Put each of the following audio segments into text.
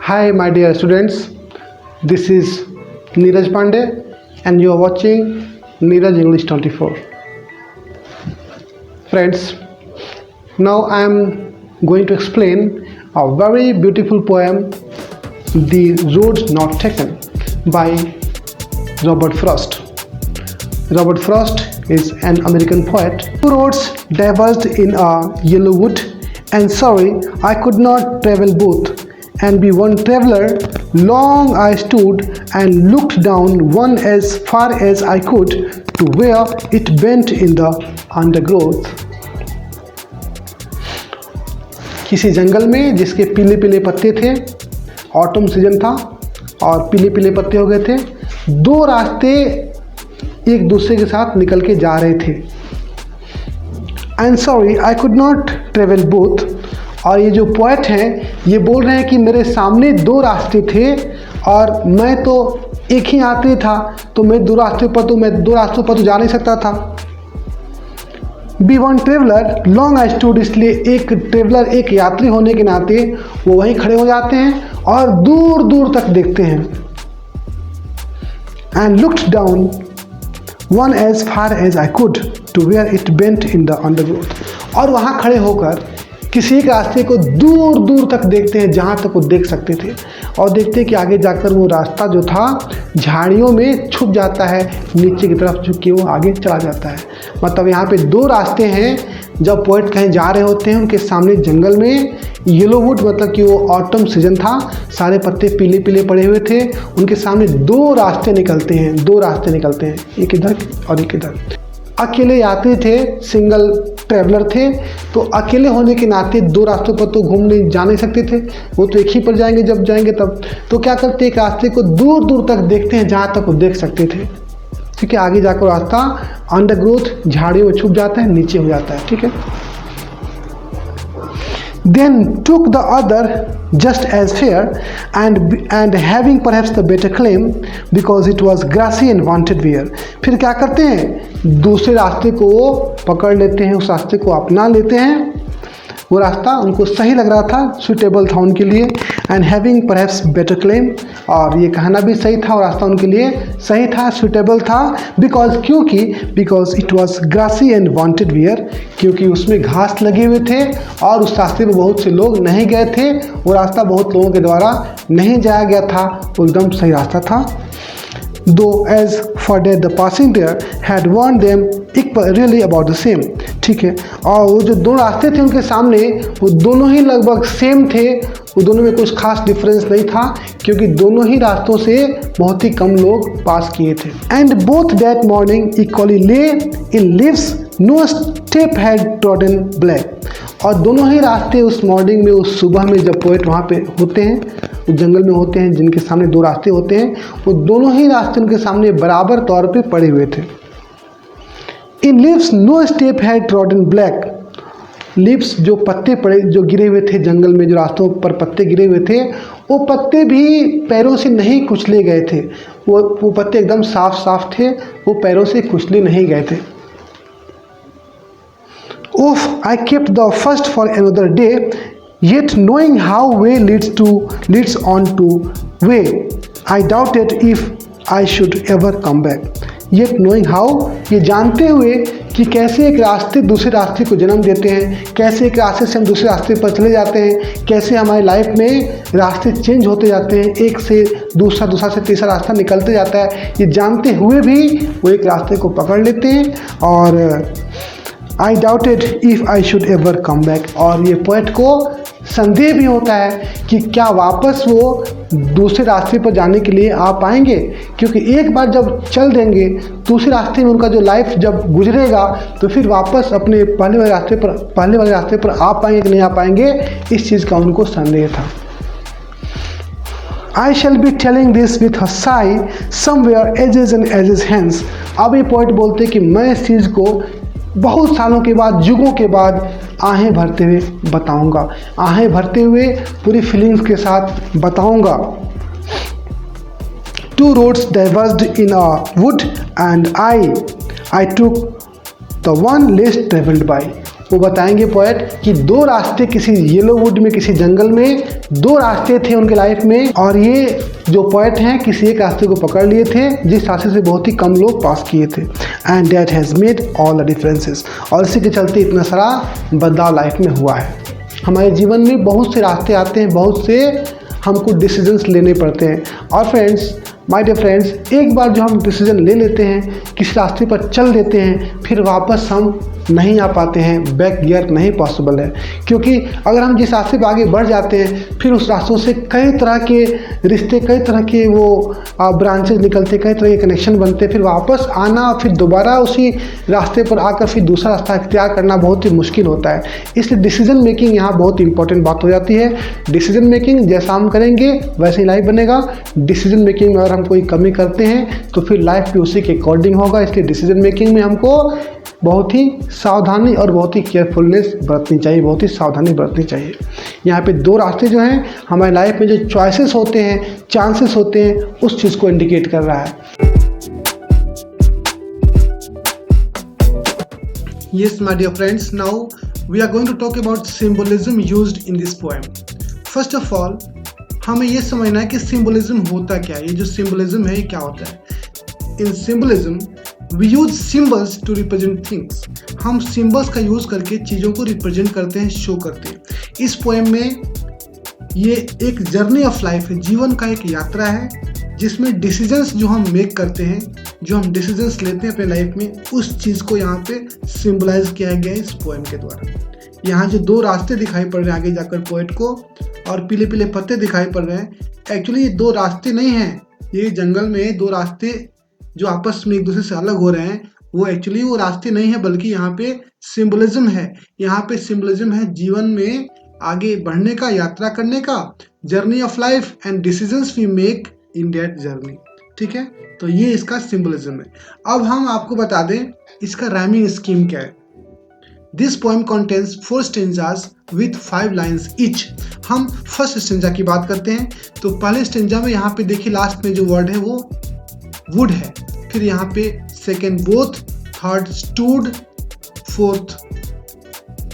Hi, my dear students. This is Neeraj Pandey, and you are watching Neeraj English 24. Friends, now I am going to explain a very beautiful poem, The Road Not Taken, by Robert Frost. Robert Frost is an American poet. Two roads diverged in a yellow wood, and sorry, I could not travel both. And be one traveler, long I stood and looked down one as far as I could to where it bent in the undergrowth. किसी जंगल में जिसके पीले पीले पत्ते थे, autumn season था और पीले पीले पत्ते हो गए थे, दो रास्ते एक दूसरे के साथ निकल के जा रहे थे. And sorry I could not travel both. और ये जो पोएट हैं ये बोल रहे हैं कि मेरे सामने दो रास्ते थे और मैं तो एक ही यात्री था, तो मैं दो रास्तों पर तो जा नहीं सकता था. Be one traveller, long I stood, इसलिए एक ट्रेवलर, एक यात्री होने के नाते वो वहीं खड़े हो जाते हैं और दूर दूर तक देखते हैं. And looked down one as far as I could to where it bent in the undergrowth. और वहाँ खड़े होकर किसी एक रास्ते को दूर दूर तक देखते हैं जहाँ तक वो देख सकते थे, और देखते हैं कि आगे जाकर वो रास्ता जो था झाड़ियों में छुप जाता है, नीचे की तरफ झुक के वो आगे चला जाता है. मतलब यहाँ पे दो रास्ते हैं. जब पोएट कहीं जा रहे होते हैं उनके सामने जंगल में येलो वुड, मतलब कि वो ऑटम सीजन था, सारे पत्ते पीले पीले पड़े हुए थे, उनके सामने दो रास्ते निकलते हैं, एक इधर और एक इधर. अकेले यात्री थे, सिंगल ट्रैवलर थे, तो अकेले होने के नाते दो रास्तों पर तो घूमने जा नहीं सकते थे, वो तो एक ही पर जाएंगे जब जाएंगे तब. तो क्या करते, एक रास्ते को दूर दूर तक देखते हैं जहाँ तक वो देख सकते थे. ठीक है, आगे जाकर रास्ता अंडरग्रोथ झाड़ियों में छुप जाता है, नीचे हो जाता है. ठीक है. Then took the other just as fair and having perhaps the better claim because it was grassy and wanted wear. फिर क्या करते हैं, दूसरे रास्ते को पकड़ लेते हैं, उस रास्ते को अपना लेते हैं. वो रास्ता उनको सही लग रहा था, सुटेबल था उनके लिए. And having perhaps better claim, और ये कहना भी सही था, और रास्ता उनके लिए सही था, सुटेबल था. Because it was grassy and wanted wear, क्योंकि उसमें घास लगे हुए थे और उस रास्ते पर बहुत से लोग नहीं गए थे. वो रास्ता बहुत लोगों के द्वारा नहीं जाया गया था, वो एकदम सही रास्ता था. Though as for that the passing there had warned them really about the same. ठीक है, और वो जो दो रास्ते थे उनके सामने, वो दोनों ही लगभग सेम थे, वो दोनों में कुछ खास डिफरेंस नहीं था, क्योंकि दोनों ही रास्तों से बहुत ही कम लोग पास किए थे. And both that morning equally lay in leaves, no step had trodden black. और दोनों ही रास्ते उस मॉर्निंग में, उस सुबह में जब पोएट वहाँ पे होते हैं, उस जंगल में होते हैं जिनके सामने दो रास्ते होते हैं, वो दोनों ही रास्ते उनके सामने बराबर तौर पे पड़े हुए थे. In leaves no step had trodden black. Leaves जो पत्ते पड़े, जो गिरे हुए थे जंगल में, जो रास्तों पर पत्ते गिरे हुए थे, वो पत्ते भी पैरों से नहीं कुचले गए थे. वो पत्ते एकदम साफ साफ थे, वो पैरों से कुचले नहीं गए थे. Oof, I kept the first for another day, yet knowing how way leads on to way, I doubted if I should ever come back. Yet knowing how, ये जानते हुए कि कैसे एक रास्ते दूसरे रास्ते को जन्म देते हैं, कैसे एक रास्ते से हम दूसरे रास्ते पर चले जाते हैं, कैसे हमारी लाइफ में रास्ते चेंज होते जाते हैं, एक से दूसरा से तीसरा रास्ता निकलते जाता है. ये जानते हुए भी वो एक रास्ते को पकड़ लेते हैं. और आई doubted if I should ever come back. और ये पोएट को संदेह भी होता है कि क्या वापस वो दूसरे रास्ते पर जाने के लिए आ पाएंगे, क्योंकि एक बार जब चल देंगे दूसरे रास्ते में उनका जो लाइफ जब गुजरेगा, तो फिर वापस अपने पहले वाले रास्ते पर आ पाएंगे कि नहीं आ पाएंगे, इस चीज़ का उनको संदेह था. I shall be telling this with a sigh somewhere ages and ages hence. अब ये पोएट बोलते कि मैं इस चीज़ को बहुत सालों के बाद, युगों के बाद आहें भरते हुए बताऊंगा, आहें भरते हुए पूरी फीलिंग्स के साथ बताऊंगा. Two roads diverged in a wood and I took the one less traveled by. वो बताएंगे पोएट कि दो रास्ते किसी येलो वुड में, किसी जंगल में दो रास्ते थे उनके लाइफ में, और ये जो पोएट हैं किसी एक रास्ते को पकड़ लिए थे जिस रास्ते से बहुत ही कम लोग पास किए थे। And that has made all the differences, और इसी के चलते इतना सारा बदलाव लाइफ में हुआ है। हमारे जीवन में बहुत से रास्ते आते हैं, बहुत से हमको डिसीजंस लेने पड़ते हैं, और फ्रेंड्स, माय डियर फ्रेंड्स, एक बार जो हम डिसीजन ले लेते हैं, किसी रास्ते पर चल देते हैं, फिर वापस हम नहीं आ पाते हैं, बैक गियर नहीं पॉसिबल है। क्योंकि अगर हम जिस रास्ते पर आगे बढ़ जाते हैं, फिर उस रास्तों से कई तरह के रिश्ते, कई तरह के वो ब्रांचेज निकलते, कई तरह के कनेक्शन बनते, फिर वापस आना, फिर दोबारा उसी रास्ते पर आकर फिर दूसरा रास्ता इख्तियार करना बहुत ही मुश्किल होता है। इसलिए डिसीजन मेकिंग यहाँ बहुत इंपॉर्टेंट बात हो जाती है। डिसीजन मेकिंग जैसा हम करेंगे वैसे ही लाइफ बनेगा। डिसीजन मेकिंग में अगर हम कोई कमी करते हैं तो फिर लाइफ भी उसी के अकॉर्डिंग होगा। इसलिए डिसीजन मेकिंग में हमको बहुत ही सावधानी और बहुत ही केयरफुलनेस बरतनी चाहिए, बहुत ही सावधानी बरतनी चाहिए। यहाँ पे दो रास्ते जो हैं हमारे लाइफ में जो चॉइसेस होते हैं, चांसेस होते हैं, उस चीज़ को इंडिकेट कर रहा है। Yes, my dear friends, now we are going to talk about symbolism used in this poem. First of all, हमें ये समझना है कि सिंबलिज्म होता क्या है। ये जो सिंबलिज्म है ये क्या होता है। In symbolism we use symbols to represent things. हम सिम्बल्स का यूज करके चीज़ों को रिप्रेजेंट करते हैं, शो करते हैं। इस पोएम में ये एक जर्नी ऑफ लाइफ है, जीवन का एक यात्रा है, जिसमें डिसीजंस जो हम मेक करते हैं, जो हम डिसीजंस लेते हैं अपने लाइफ में, उस चीज़ को यहाँ पे सिम्बलाइज किया गया है इस पोएम के द्वारा। यहाँ जो दो रास्ते दिखाई पड़ रहे हैं आगे जाकर पोएट को, और पीले पीले पत्ते दिखाई पड़ रहे हैं, एक्चुअली ये दो रास्ते नहीं हैं। ये जंगल में दो रास्ते जो आपस में एक दूसरे से अलग हो रहे हैं, वो एक्चुअली वो रास्ते नहीं है, बल्कि यहाँ पे सिंबलिज्म है। यहाँ पे सिंबलिज्म है जीवन में आगे बढ़ने का, यात्रा करने का, journey of life and decisions we make in that journey. ठीक है, तो ये इसका सिंबलिज्म है। अब हम आपको बता दें इसका राइमिंग स्कीम क्या है। This poem contains 4 stanzas with 5 lines each. हम फर्स्ट स्टेंजा की बात करते हैं, तो पहले स्टेंजा में यहाँ पे देखिए लास्ट में जो वर्ड है वो वुड है, फिर यहाँ पे second both, third stood, fourth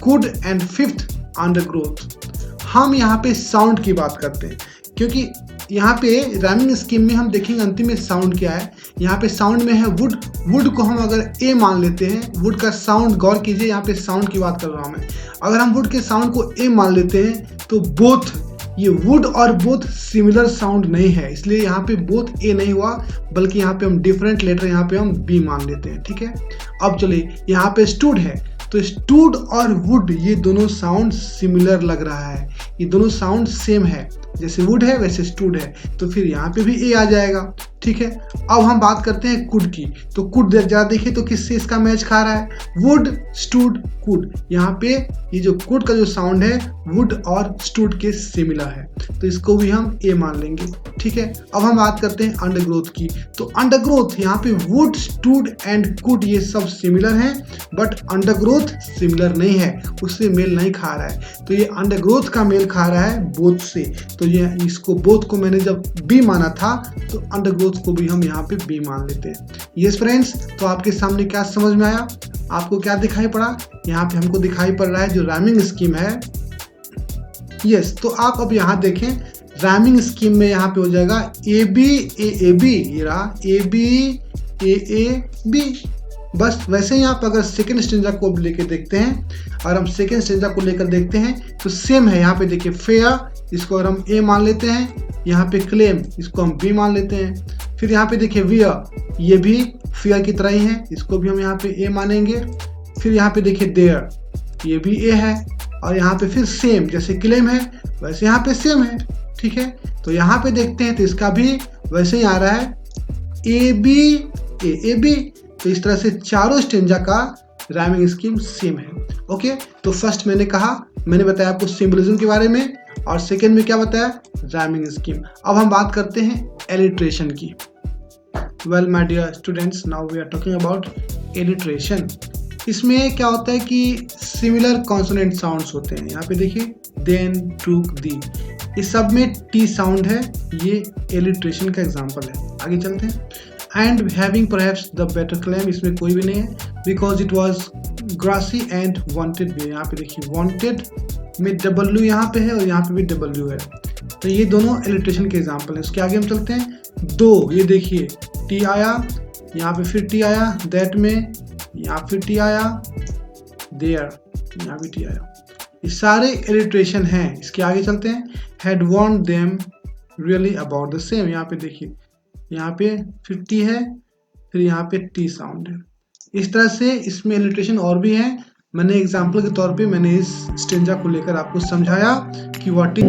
could and fifth undergrowth. हम यहाँ पे साउंड की बात करते हैं, क्योंकि यहाँ पे राइमिंग स्कीम में हम देखेंगे अंतिम में साउंड क्या है। यहाँ पे साउंड में है वुड। वुड को हम अगर ए मान लेते हैं, वुड का साउंड, गौर कीजिए यहाँ पे साउंड की बात कर रहा हूँ मैं, अगर हम वुड के साउंड को ए मान लेते हैं तो बोथ, ये वुड और बोथ सिमिलर साउंड नहीं है, इसलिए यहाँ पे बोथ ए नहीं हुआ, बल्कि यहाँ पे हम डिफरेंट लेटर यहाँ पे हम बी मान लेते हैं। ठीक है, अब चलिए यहाँ पे स्टूड है, तो स्टूड और वुड ये दोनों साउंड सिमिलर लग रहा है, ये दोनों साउंड सेम है, जैसे वुड है वैसे स्टूड है, तो फिर यहाँ पे भी ए आ जाएगा। ठीक है, अब हम बात करते हैं कुड की, तो कुड जरा देखिए तो किससे इसका मैच खा रहा है, वुड स्टूड कुड। यहाँ पे ये जो कुड का जो साउंड है वुड और स्टूड के सिमिलर है, तो इसको भी हम ए मान लेंगे। ठीक है, अब हम बात करते हैं अंडरग्रोथ की, तो अंडरग्रोथ यहाँ पे वुड स्टूड एंड कुड ये सब सिमिलर हैं, बट अंडरग्रोथ सिमिलर नहीं है, उससे मेल नहीं खा रहा है, तो ये अंडरग्रोथ का मेल खा रहा है बोथ से। तो ये इसको बोथ को मैंने जब बी माना था तो अंडरग्रोथ को भी हम यहाँ पे बी मान लेते हैं। यस फ्रेंड्स, तो आपके सामने क्या समझ में आया, आपको क्या दिखाई पड़ा, यहाँ पे हमको दिखाई पड़ रहा है जो राइमिंग स्कीम है। यस, तो आप अब यहाँ देखें राइमिंग स्कीम में यहाँ पे हो जाएगा ए बी ए बी, ये रहा ए बी ए बी। बस वैसे ही आप अगर सेकेंड स्टेंजा को लेकर देखते हैं, और हम सेकेंड स्टेंजा को लेकर देखते हैं तो सेम है। यहाँ पे देखिए फेयर, इसको अगर हम ए मान लेते हैं, यहाँ पे क्लेम, इसको हम बी मान लेते हैं। फिर यहाँ पे देखिए वियर, ये भी फेयर की तरह ही है, इसको भी हम यहाँ पे ए मानेंगे। फिर यहाँ पे देखिए देयर, ये भी ए है, और यहाँ पे फिर सेम, जैसे क्लेम है वैसे यहाँ पे सेम है। ठीक है, तो यहाँ पे देखते हैं तो इसका भी वैसे ही आ रहा है ए बी ए बी। तो इस तरह से चारों स्टेंजा का राइमिंग स्कीम सेम है। ओके, तो फर्स्ट मैंने बताया आपको सिंबलिज्म के बारे में, और सेकेंड में क्या बताया, राइमिंग स्कीम। अब हम बात करते हैं एलिट्रेशन की। Well my dear students, now we are talking about alliteration. इसमें क्या होता है कि सिमिलर कॉन्सोनेंट साउंड्स होते हैं। यहाँ पे देखिए देन, टूक, दी, इस सब में टी साउंड है, ये एलिट्रेशन का एग्जाम्पल है। आगे चलते हैं। And having perhaps the better claim, इसमें कोई भी नहीं है, because it was grassy and wanted भी है। यहाँ पे देखिए वांटेड में डब्ल्यू यहाँ पे है और यहाँ पे भी डब्ल्यू है, तो ये दोनों एलिट्रेशन के एग्जाम्पल है। उसके आगे हम चलते हैं। दो, ये देखिए टी आया, यहाँ पे फिर टी आया, दैट में, यहाँ फिर टी आया, देयर, यहाँ भी टी आया, ये सारे एलिट्रेशन हैं। इसके आगे चलते हैं। Had warned them really about the same, यहाँ पे देखिए यहाँ पे फिर टी है, फिर यहाँ पे टी साउंड है। इस तरह से इसमें एलिट्रेशन और भी हैं। मैंने एग्जाम्पल के तौर पे मैंने इस स्टेंजा को लेकर आपको समझाया कि व्हाट इज